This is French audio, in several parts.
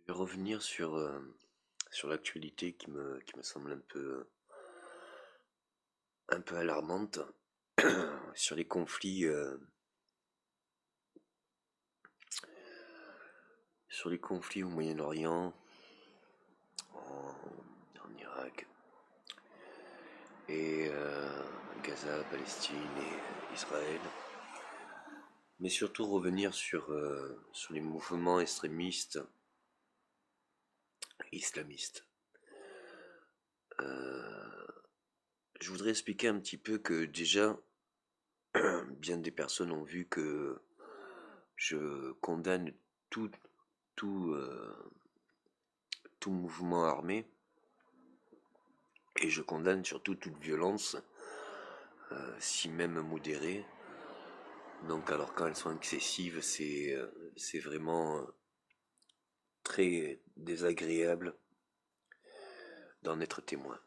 Je vais revenir sur l'actualité qui me semble un peu alarmante, sur sur les conflits au Moyen-Orient, en Irak, et Gaza, Palestine et Israël. Mais surtout revenir sur les mouvements extrémistes islamistes. Euh, je voudrais expliquer un petit peu que déjà, bien des personnes ont vu que je condamne tout, tout, tout mouvement armé et je condamne surtout toute violence, si même modérée. Donc alors quand elles sont excessives, c'est vraiment très désagréable d'en être témoin.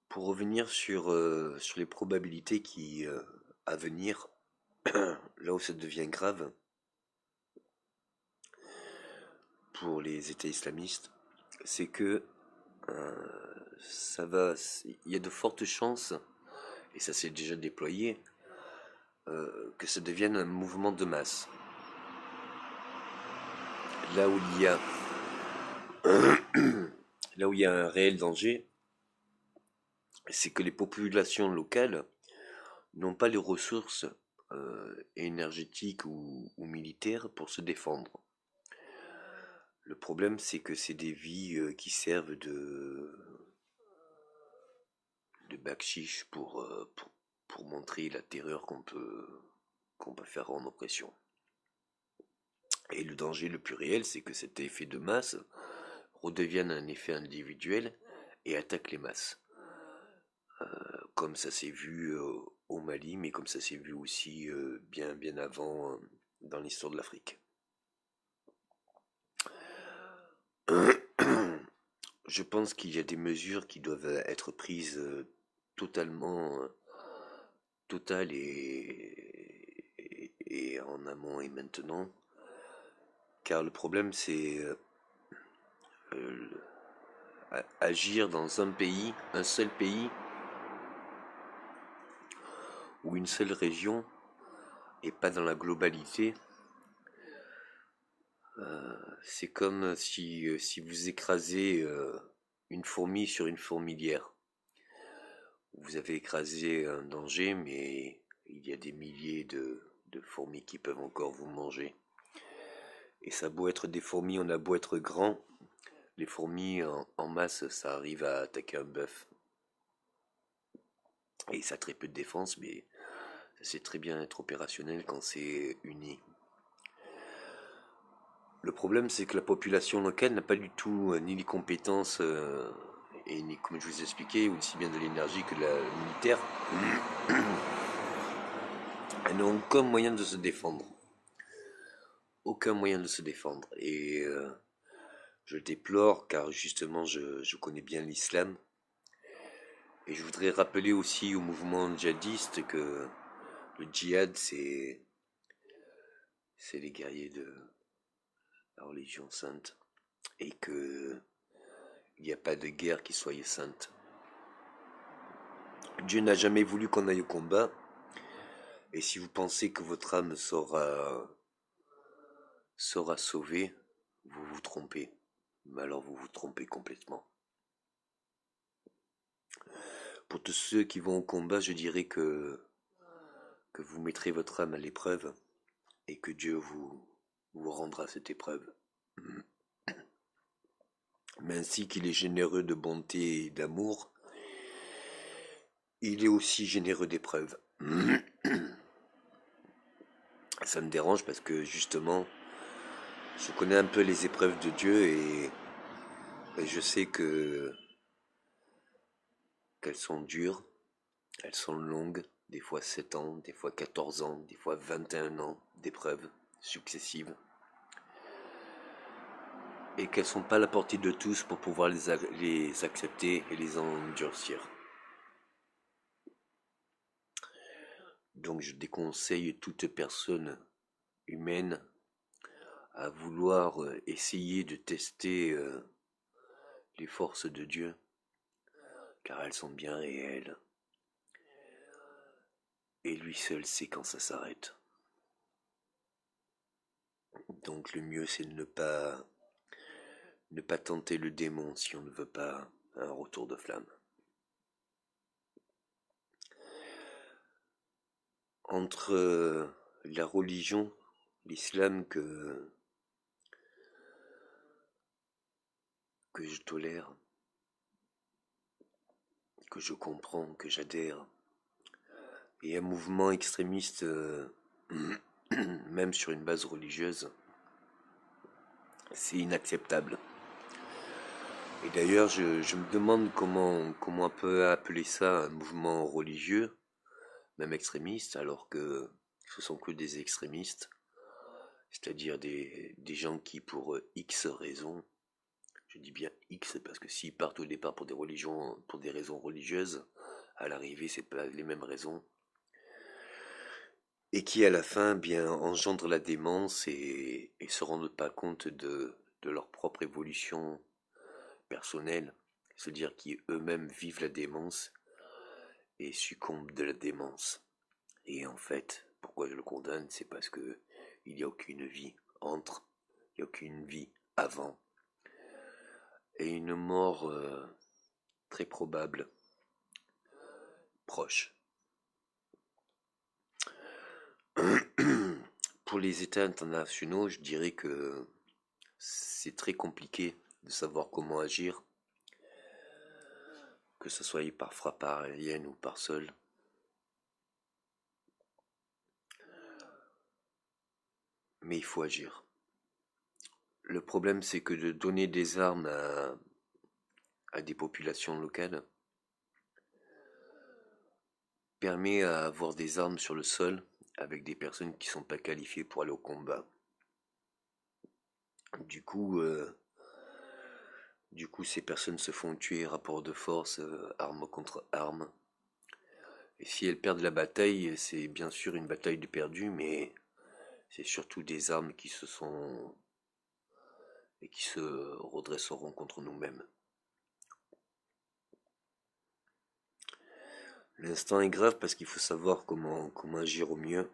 Pour revenir sur les probabilités à venir, là où ça devient grave pour les États islamistes, c'est que il y a de fortes chances, et ça s'est déjà déployé, que ça devienne un mouvement de masse. Là où il y a, là où il y a un réel danger, c'est que les populations locales n'ont pas les ressources énergétiques ou militaires pour se défendre. Le problème, c'est que c'est des vies qui servent de bakchiche pour montrer la terreur qu'on peut faire en oppression. Et le danger le plus réel, c'est que cet effet de masse redevienne un effet individuel et attaque les masses. Comme ça s'est vu au Mali, mais comme ça s'est vu aussi bien avant dans l'histoire de l'Afrique. Je pense qu'il y a des mesures qui doivent être prises totalement totales et en amont et maintenant, car le problème c'est agir dans un seul pays ou une seule région et pas dans la globalité. C'est comme si vous écrasez une fourmi sur une fourmilière. Vous avez écrasé un danger, mais il y a des milliers de fourmis qui peuvent encore vous manger. Et ça a beau être des fourmis, on a beau être grand, les fourmis en masse, ça arrive à attaquer un bœuf. Et ça a très peu de défense, mais ça sait très bien être opérationnel quand c'est uni. Le problème, c'est que la population locale n'a pas du tout ni les compétences et ni, comme je vous ai expliqué, aussi bien de l'énergie que la militaire. Elles n'ont aucun moyen de se défendre. Aucun moyen de se défendre. Et je le déplore car justement je connais bien l'islam. Et je voudrais rappeler aussi au mouvement djihadiste que le djihad c'est les guerriers de la religion sainte. Et que il n'y a pas de guerre qui soit sainte. Dieu n'a jamais voulu qu'on aille au combat. Et si vous pensez que votre âme sera sauvée, vous vous trompez. Mais alors vous vous trompez complètement. Pour tous ceux qui vont au combat, je dirais que vous mettrez votre âme à l'épreuve et que Dieu vous rendra cette épreuve. Mais ainsi qu'il est généreux de bonté et d'amour, il est aussi généreux d'épreuves. Ça me dérange parce que justement, je connais un peu les épreuves de Dieu et je sais qu'elles sont dures, elles sont longues, des fois 7 ans, des fois 14 ans, des fois 21 ans d'épreuves successives. Et qu'elles sont pas à la portée de tous pour pouvoir les accepter et les endurcir. Donc je déconseille toute personne humaine à vouloir essayer de tester les forces de Dieu, car elles sont bien réelles, et lui seul sait quand ça s'arrête. Donc le mieux c'est de ne pas tenter le démon si on ne veut pas un retour de flamme. Entre la religion, l'islam que je tolère, que je comprends, que j'adhère, et un mouvement extrémiste, même sur une base religieuse, c'est inacceptable. Et d'ailleurs, je me demande comment on peut appeler ça un mouvement religieux, même extrémiste, alors que ce sont que des extrémistes, c'est-à-dire des gens qui, pour X raisons, je dis bien X parce que s'ils partent au départ pour des raisons religieuses, à l'arrivée, c'est pas les mêmes raisons, et qui à la fin bien engendrent la démence et se rendent pas compte de leur propre évolution personnelle, c'est-à-dire qui eux-mêmes vivent la démence et succombent de la démence. Et en fait, pourquoi je le condamne, c'est parce que il n'y a aucune vie entre, il n'y a aucune vie avant, et une mort très probable, proche. Pour les États internationaux, je dirais que c'est très compliqué de savoir comment agir, que ce soit par frappe aérienne ou par sol. Mais il faut agir. Le problème, c'est que de donner des armes à des populations locales permet à avoir des armes sur le sol avec des personnes qui ne sont pas qualifiées pour aller au combat. Du coup, ces personnes se font tuer, rapport de force, arme contre arme. Et si elles perdent la bataille, c'est bien sûr une bataille de perdu, mais c'est surtout des armes qui se redresseront contre nous-mêmes. L'instant est grave parce qu'il faut savoir comment agir au mieux.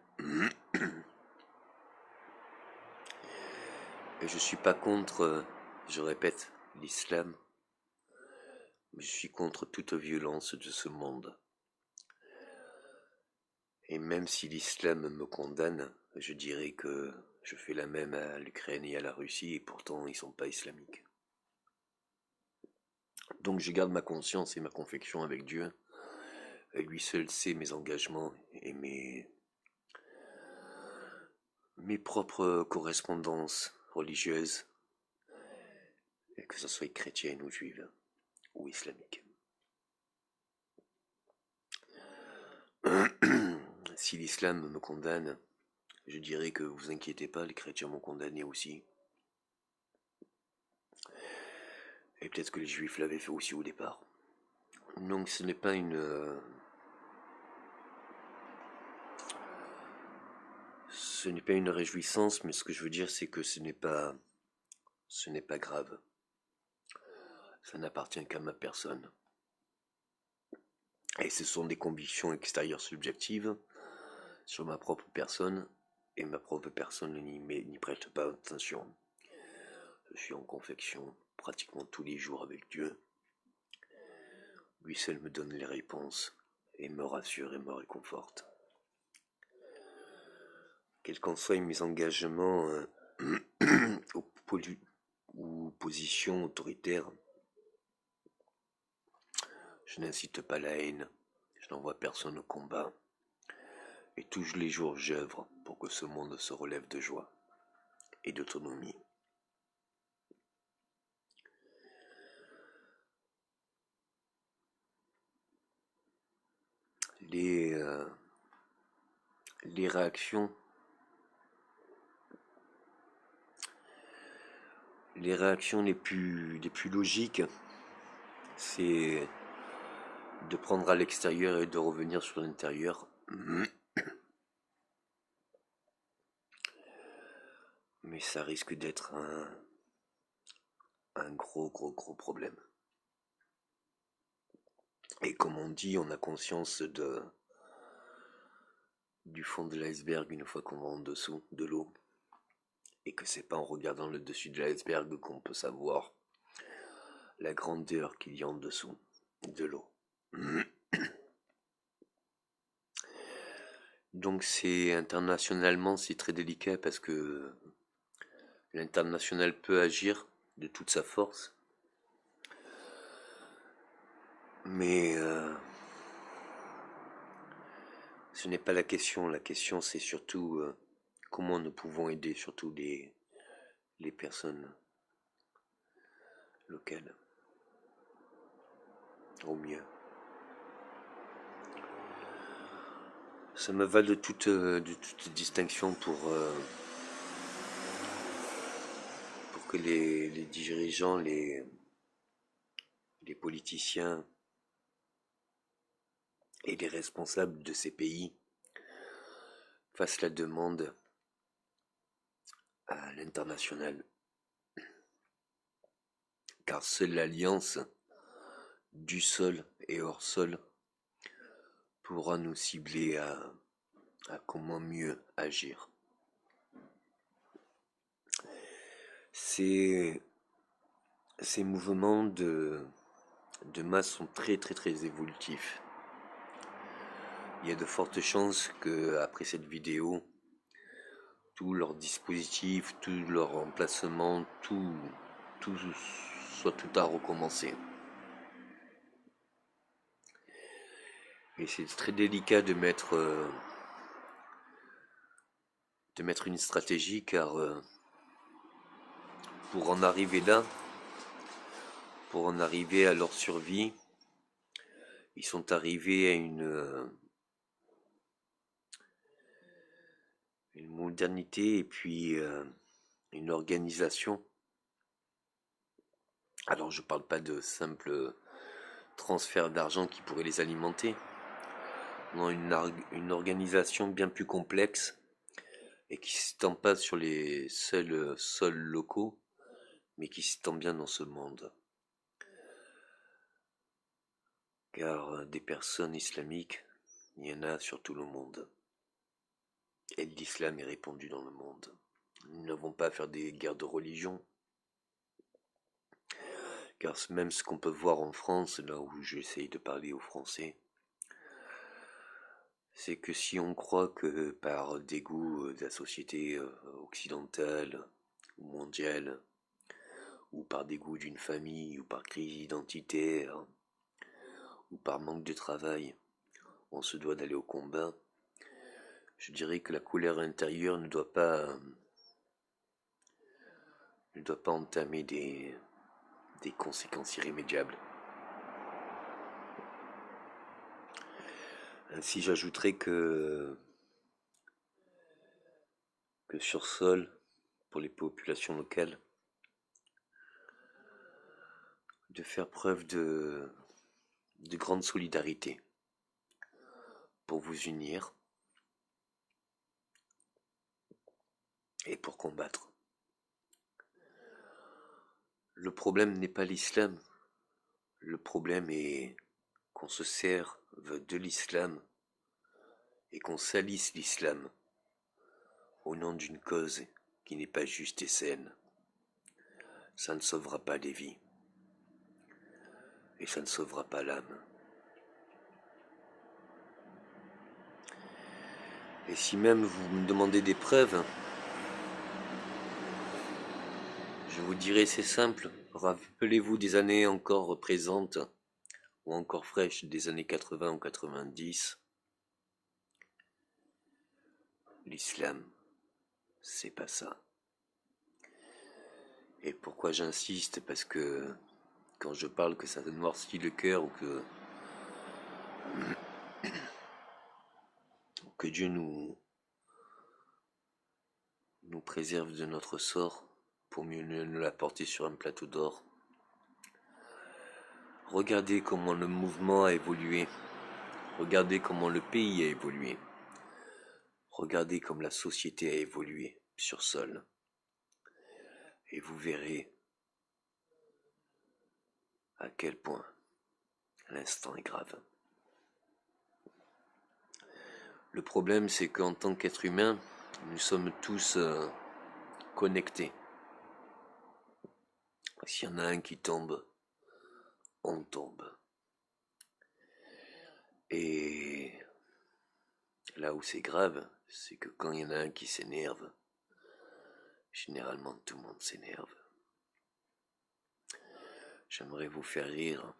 Et je suis pas contre, je répète, l'islam, mais je suis contre toute violence de ce monde. Et même si l'islam me condamne, je dirais que je fais la même à l'Ukraine et à la Russie, et pourtant ils sont pas islamiques. Donc je garde ma conscience et ma confection avec Dieu. Et lui seul sait mes engagements et mes propres correspondances religieuses, et que ce soit chrétienne ou juive ou islamique. Si l'islam me condamne, je dirais que vous inquiétez pas, les chrétiens m'ont condamné aussi. Et peut-être que les juifs l'avaient fait aussi au départ. Donc ce n'est pas une réjouissance, mais ce que je veux dire c'est que ce n'est pas grave. Ça n'appartient qu'à ma personne. Et ce sont des convictions extérieures subjectives sur ma propre personne, et ma propre personne n'y prête pas attention. Je suis en confection pratiquement tous les jours avec Dieu. Lui seul me donne les réponses et me rassure et me réconforte. Quels qu'en soient mes engagements ou positions autoritaires, je n'incite pas la haine, je n'envoie personne au combat, et tous les jours j'œuvre pour que ce monde se relève de joie et d'autonomie. Les réactions les plus logiques, c'est de prendre à l'extérieur et de revenir sur l'intérieur. Mais ça risque d'être un gros problème. Et comme on dit, on a conscience du fond de l'iceberg une fois qu'on va en dessous de l'eau. Et que c'est pas en regardant le dessus de l'iceberg qu'on peut savoir la grandeur qu'il y a en dessous de l'eau. Donc c'est internationalement c'est très délicat parce que l'international peut agir de toute sa force, mais ce n'est pas la question. La question c'est surtout comment nous pouvons aider surtout les personnes locales au mieux. Ça me va de toute distinction pour que les dirigeants, les politiciens et les responsables de ces pays fassent la demande à l'international. Car seule l'alliance du sol et hors sol pourra nous cibler à comment mieux agir. Ces mouvements de masse sont très évolutifs. Il y a de fortes chances que après cette vidéo, tout leur dispositif, tout leur emplacement, tout soit tout à recommencer. Et c'est très délicat de mettre une stratégie car pour en arriver là, pour en arriver à leur survie, ils sont arrivés à une modernité et puis une organisation. Alors je parle pas de simple transfert d'argent qui pourrait les alimenter. Non, une organisation bien plus complexe et qui ne s'étend pas sur les seuls sols locaux, mais qui s'étend bien dans ce monde. Car des personnes islamiques, il y en a sur tout le monde. Et l'islam est répandu dans le monde. Nous n'avons pas à faire des guerres de religion. Car même ce qu'on peut voir en France, là où j'essaye de parler aux Français, c'est que si on croit que par dégoût de la société occidentale ou mondiale, ou par dégoût d'une famille, ou par crise identitaire, ou par manque de travail, on se doit d'aller au combat, je dirais que la colère intérieure ne doit pas entamer des conséquences irrémédiables. Ainsi, j'ajouterais que sur sol, pour les populations locales, de faire preuve de grande solidarité pour vous unir et pour combattre. Le problème n'est pas l'islam, le problème est qu'on se serve de l'islam et qu'on salisse l'islam au nom d'une cause qui n'est pas juste et saine. Ça ne sauvera pas les vies et ça ne sauvera pas l'âme. Et si même vous me demandez des preuves, je vous dirai c'est simple. Rappelez-vous des années encore présentes ou encore fraîches des années 80 ou 90. L'islam, c'est pas ça. Et pourquoi j'insiste? Parce que quand je parle que ça noircit le cœur ou que Dieu nous préserve de notre sort pour mieux nous l'apporter sur un plateau d'or. Regardez comment le mouvement a évolué. Regardez comment le pays a évolué. Regardez comme la société a évolué sur sol. et vous verrez à quel point l'instant est grave. Le problème, c'est qu'en tant qu'être humain, nous sommes tous connectés. S'il y en a un qui tombe, on tombe. Et là où c'est grave, c'est que quand il y en a un qui s'énerve, généralement tout le monde s'énerve. J'aimerais vous faire rire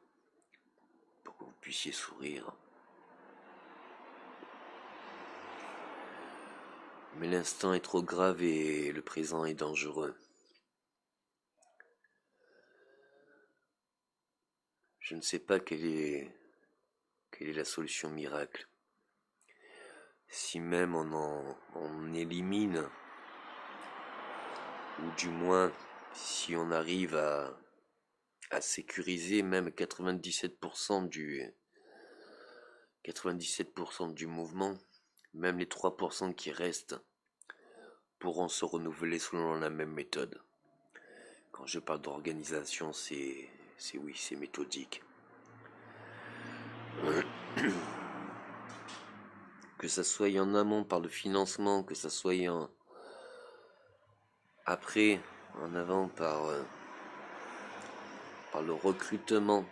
pour que vous puissiez sourire. Mais l'instant est trop grave et le présent est dangereux. Je ne sais pas quelle est la solution miracle. Si même on élimine, ou du moins si on arrive à sécuriser même 97% du mouvement, même les 3% qui restent pourront se renouveler selon la même méthode. Quand je parle d'organisation, c'est méthodique. Que ça soit en amont par le financement, que ça soit après, en avant par le recrutement,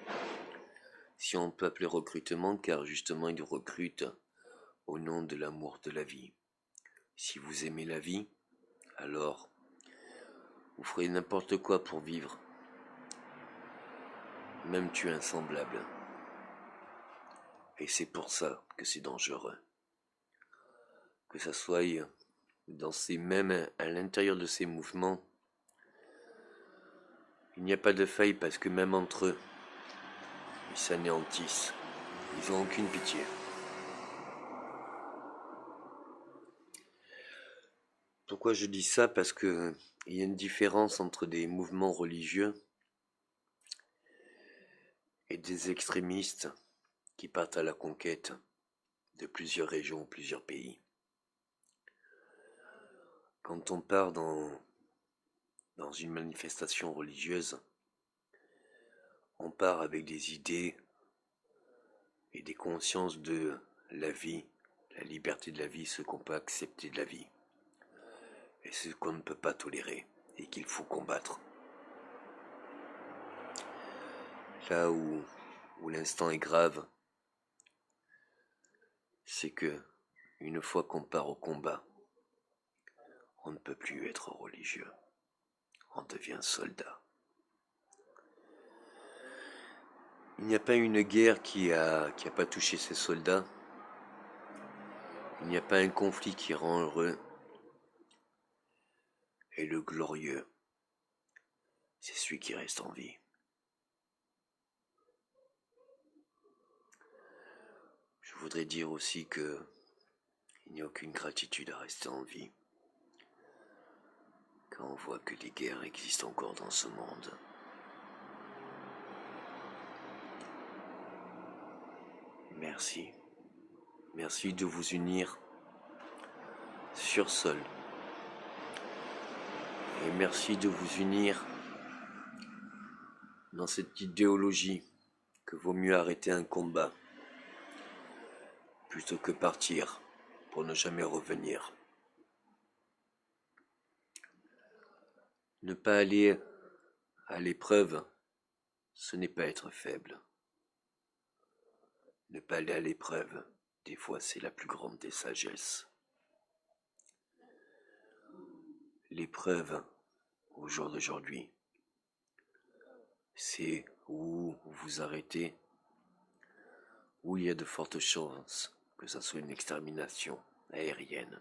si on peut appeler recrutement, car justement ils recrutent au nom de l'amour de la vie. Si vous aimez la vie, alors vous ferez n'importe quoi pour vivre, même tuer un semblable. Et c'est pour ça que c'est dangereux. Que ça soit dans même à l'intérieur de ces mouvements, il n'y a pas de faille parce que même entre eux, ils s'anéantissent. Ils n'ont aucune pitié. Pourquoi je dis ça? Parce que il y a une différence entre des mouvements religieux et des extrémistes qui partent à la conquête de plusieurs régions, plusieurs pays. Quand on part dans une manifestation religieuse, on part avec des idées et des consciences de la vie, la liberté de la vie, ce qu'on peut accepter de la vie, et ce qu'on ne peut pas tolérer et qu'il faut combattre. Là où l'instant est grave, c'est que une fois qu'on part au combat, on ne peut plus être religieux, on devient soldat. Il n'y a pas une guerre qui a pas touché ses soldats. Il n'y a pas un conflit qui rend heureux. Et le glorieux, c'est celui qui reste en vie. Je voudrais dire aussi que il n'y a aucune gratitude à rester en vie quand on voit que les guerres existent encore dans ce monde. Merci. Merci de vous unir sur Sol. Et merci de vous unir dans cette idéologie que vaut mieux arrêter un combat plutôt que partir pour ne jamais revenir. Ne pas aller à l'épreuve, ce n'est pas être faible. Ne pas aller à l'épreuve, des fois c'est la plus grande des sagesses. L'épreuve, au jour d'aujourd'hui, c'est où vous arrêtez, où il y a de fortes chances que ça soit une extermination aérienne,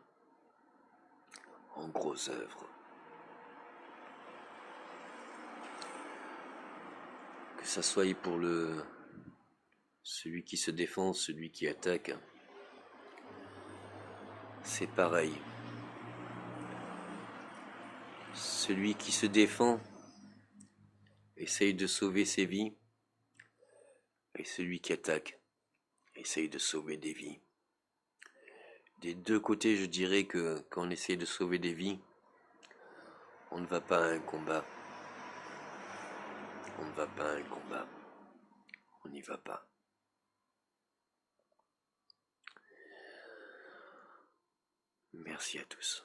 en gros œuvre. Que ça soit pour celui qui se défend, celui qui attaque, c'est pareil. Celui qui se défend essaye de sauver ses vies, et celui qui attaque essaye de sauver des vies. Des deux côtés, je dirais que quand on essaye de sauver des vies, On ne va pas à un combat. On ne va pas à un combat. On n'y va pas. Merci à tous.